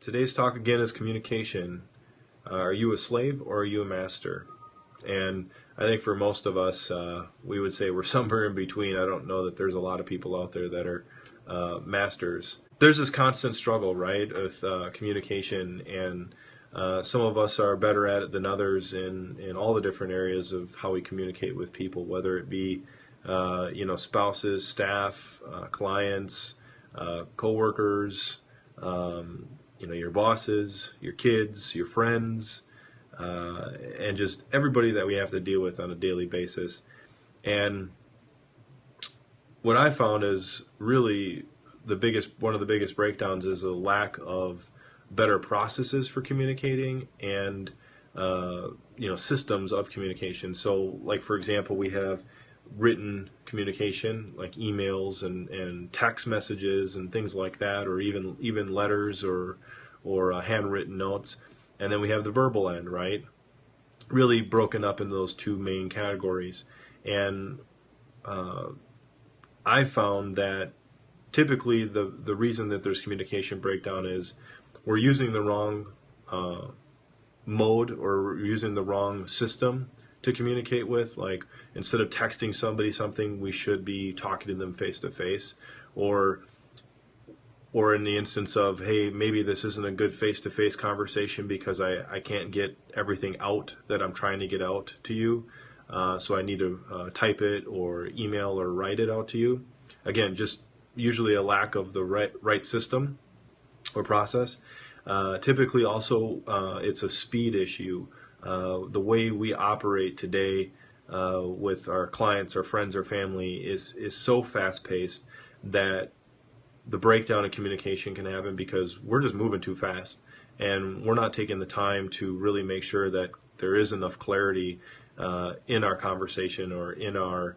Today's talk again is communication. Are you a slave or are you a master? And I think for most of us, we would say we're somewhere in between. I don't know that there's a lot of people out there that are masters. There's this constant struggle, right, with communication, and some of us are better at it than others in all the different areas of how we communicate with people, whether it be spouses, staff, clients, coworkers, your bosses, your kids, your friends, and just everybody that we have to deal with on a daily basis. And what I found is really one of the biggest breakdowns is a lack of better processes for communicating and systems of communication. So, like for example, we have written communication like emails and text messages and things like that, or even letters or handwritten notes, and then we have the verbal end, right? Really broken up into those two main categories. And I found that typically the reason that there's communication breakdown is we're using the wrong mode, or we're using the wrong system to communicate with. Like, instead of texting somebody something, we should be talking to them face to face, or in the instance of, hey, maybe this isn't a good face-to-face conversation because I can't get everything out that I'm trying to get out to you, so I need to type it or email or write it out to you. Again, just usually a lack of the right system or process. Typically also it's a speed issue. The way we operate today with our clients, our friends, our family is so fast-paced that the breakdown in communication can happen because we're just moving too fast, and we're not taking the time to really make sure that there is enough clarity in our conversation or in our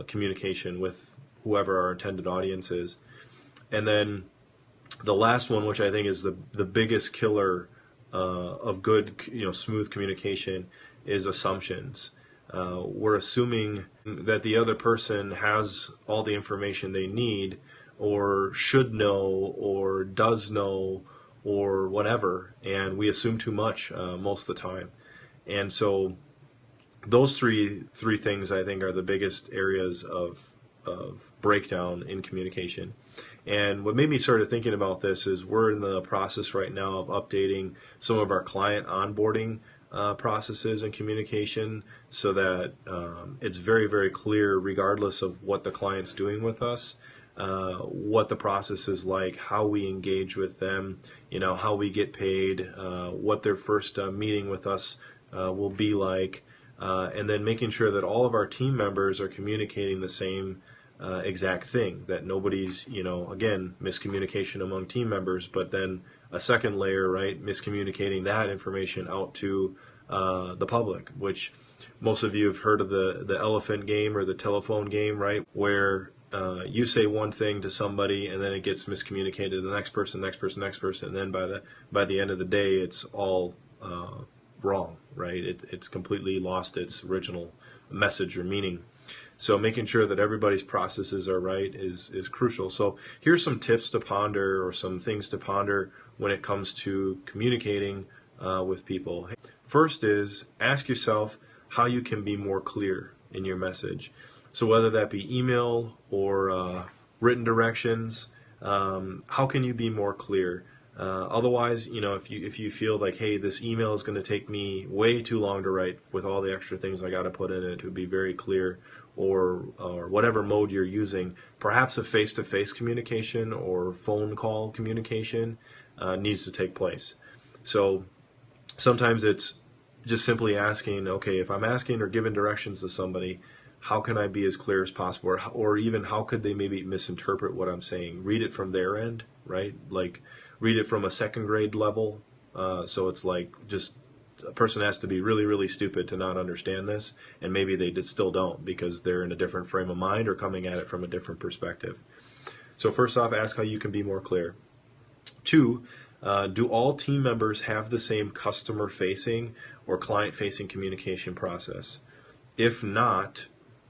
communication with whoever our intended audience is. And then the last one, which I think is the biggest killer of good, smooth communication, is assumptions. We're assuming that the other person has all the information they need, or should know, or does know, or whatever, and we assume too much most of the time. And so those three things, I think, are the biggest areas of breakdown in communication. And what made me start thinking about this is we're in the process right now of updating some of our client onboarding processes and communication, so that it's very, very clear, regardless of what the client's doing with us, what the process is like, how we engage with them, how we get paid, what their first meeting with us will be like, and then making sure that all of our team members are communicating the same exact thing, that nobody's, again, miscommunication among team members, but then a second layer, right, miscommunicating that information out to the public, which most of you have heard of the elephant game or the telephone game, right, where you say one thing to somebody and then it gets miscommunicated to the next person, and then by the end of the day, it's all wrong, right? It's completely lost its original message or meaning. So making sure that everybody's processes are right is crucial. So here's some tips to ponder, or some things to ponder when it comes to communicating with people. First is ask yourself how you can be more clear in your message. So whether that be email or written directions, how can you be more clear? Otherwise, if you feel like, hey, this email is going to take me way too long to write with all the extra things I got to put in it to be very clear, or whatever mode you're using, perhaps a face-to-face communication or phone call communication needs to take place. So sometimes it's just simply asking, okay, if I'm asking or giving directions to somebody, how can I be as clear as possible? Or even how could they maybe misinterpret what I'm saying? Read it from their end, right? Like, read it from a second grade level. So it's like, just a person has to be really, really stupid to not understand this, and maybe they still don't because they're in a different frame of mind or coming at it from a different perspective. So first off, ask how you can be more clear. 2, do all team members have the same customer-facing or client-facing communication process? If not,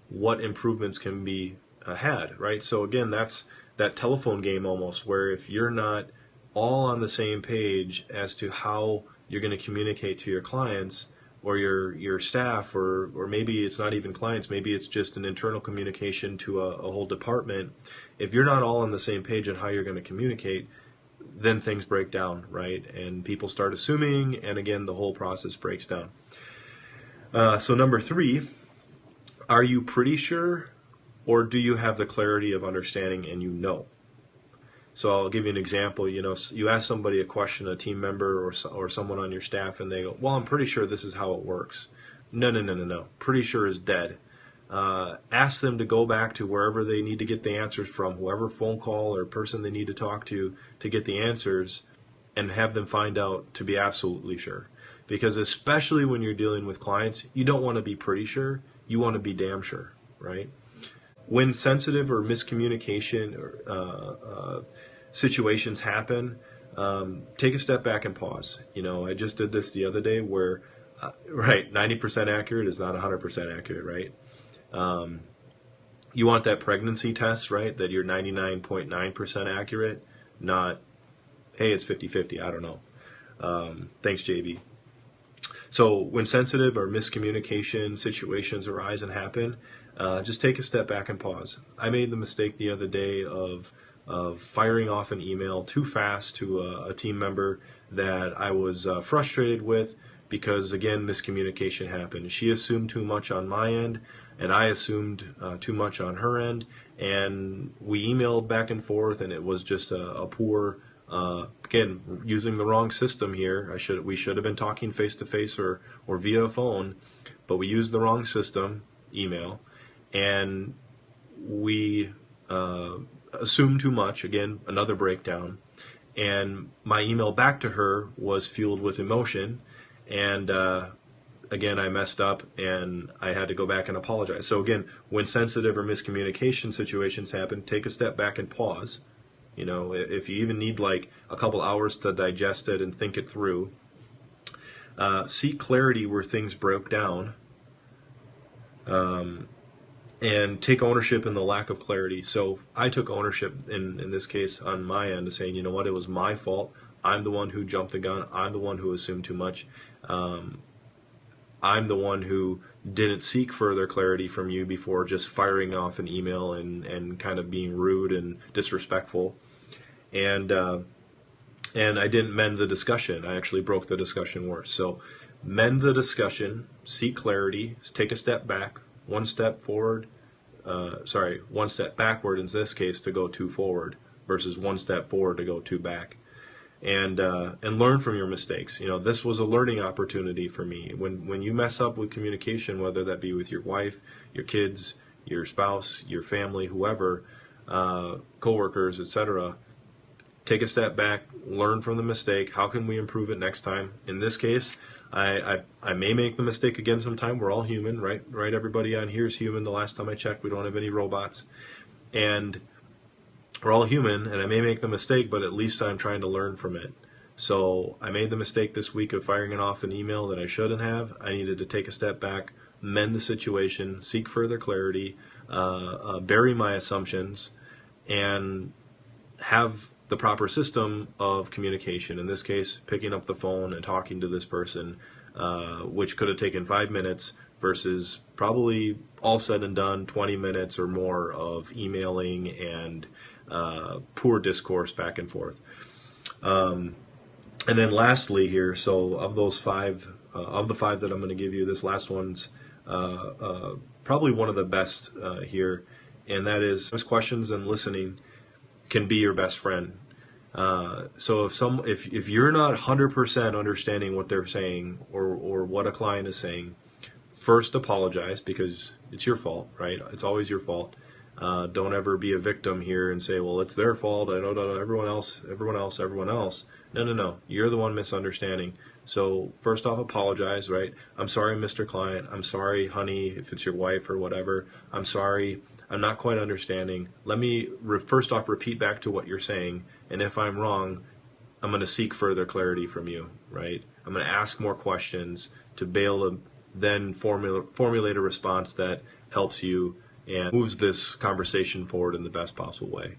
what improvements can be had, right? So again, that's that telephone game almost, where if you're not all on the same page as to how you're going to communicate to your clients or your staff, or maybe it's not even clients, maybe it's just an internal communication to a whole department. If you're not all on the same page on how you're going to communicate, then things break down, right? And people start assuming, and again, the whole process breaks down. So number 3, are you pretty sure, or do you have the clarity of understanding and you know? So I'll give you an example. You ask somebody a question, a team member or someone on your staff, and they go, well, I'm pretty sure this is how it works. No. Pretty sure is dead. Ask them to go back to wherever they need to get the answers from, whoever phone call or person they need to talk to get the answers, and have them find out to be absolutely sure. Because especially when you're dealing with clients, you don't want to be pretty sure, you want to be damn sure, right? When sensitive or miscommunication or situations happen, take a step back and pause. I just did this the other day where, 90% accurate is not 100% accurate, right? You want that pregnancy test, right? That you're 99.9% accurate, not, hey, it's 50-50, I don't know. Thanks, JB. So when sensitive or miscommunication situations arise and happen, just take a step back and pause. I made the mistake the other day of firing off an email too fast to a team member that I was frustrated with because, again, miscommunication happened. She assumed too much on my end, and I assumed too much on her end, and we emailed back and forth, and it was just a poor, again, using the wrong system here. We should have been talking face-to-face or via phone, but we used the wrong system, email, and we assumed too much, again, another breakdown, and my email back to her was fueled with emotion, and again, I messed up, and I had to go back and apologize. So again, when sensitive or miscommunication situations happen, take a step back and pause. If you even need like a couple hours to digest it and think it through, seek clarity where things broke down, and take ownership in the lack of clarity. So I took ownership in this case on my end of saying, you know what, it was my fault. I'm the one who jumped the gun. I'm the one who assumed too much. I'm the one who didn't seek further clarity from you before just firing off an email and kind of being rude and disrespectful. And I didn't mend the discussion. I actually broke the discussion worse. So mend the discussion, seek clarity, take a step back, one step forward, one step backward in this case to go 2 forward versus 1 step forward to go 2 back. And learn from your mistakes. This was a learning opportunity for me. When you mess up with communication, whether that be with your wife, your kids, your spouse, your family, whoever, coworkers, etc., take a step back, learn from the mistake. How can we improve it next time? In this case, I may make the mistake again sometime. We're all human, right? Right? Everybody on here is human. The last time I checked, we don't have any robots. And we're all human, and I may make the mistake, but at least I'm trying to learn from it. So I made the mistake this week of firing off an email that I shouldn't have. I needed to take a step back, mend the situation, seek further clarity, bury my assumptions, and have the proper system of communication. In this case, picking up the phone and talking to this person, which could have taken 5 minutes versus probably all said and done 20 minutes or more of emailing and poor discourse back and forth. And then lastly here, so of those 5, of the 5 that I'm going to give you, this last one's probably one of the best here, and that is questions and listening can be your best friend. So if you're not 100% understanding what they're saying or what a client is saying, first apologize, because it's your fault, right? It's always your fault. Don't ever be a victim here and say, well, it's their fault. I don't know, everyone else. No. You're the one misunderstanding. So first off, apologize, right? I'm sorry, Mr. Client. I'm sorry, honey, if it's your wife or whatever. I'm sorry. I'm not quite understanding. Let me first off repeat back to what you're saying. And if I'm wrong, I'm going to seek further clarity from you, right? I'm going to ask more questions to be able to then formulate a response that helps you and moves this conversation forward in the best possible way.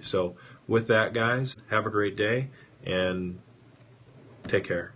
So with that, guys, have a great day and take care.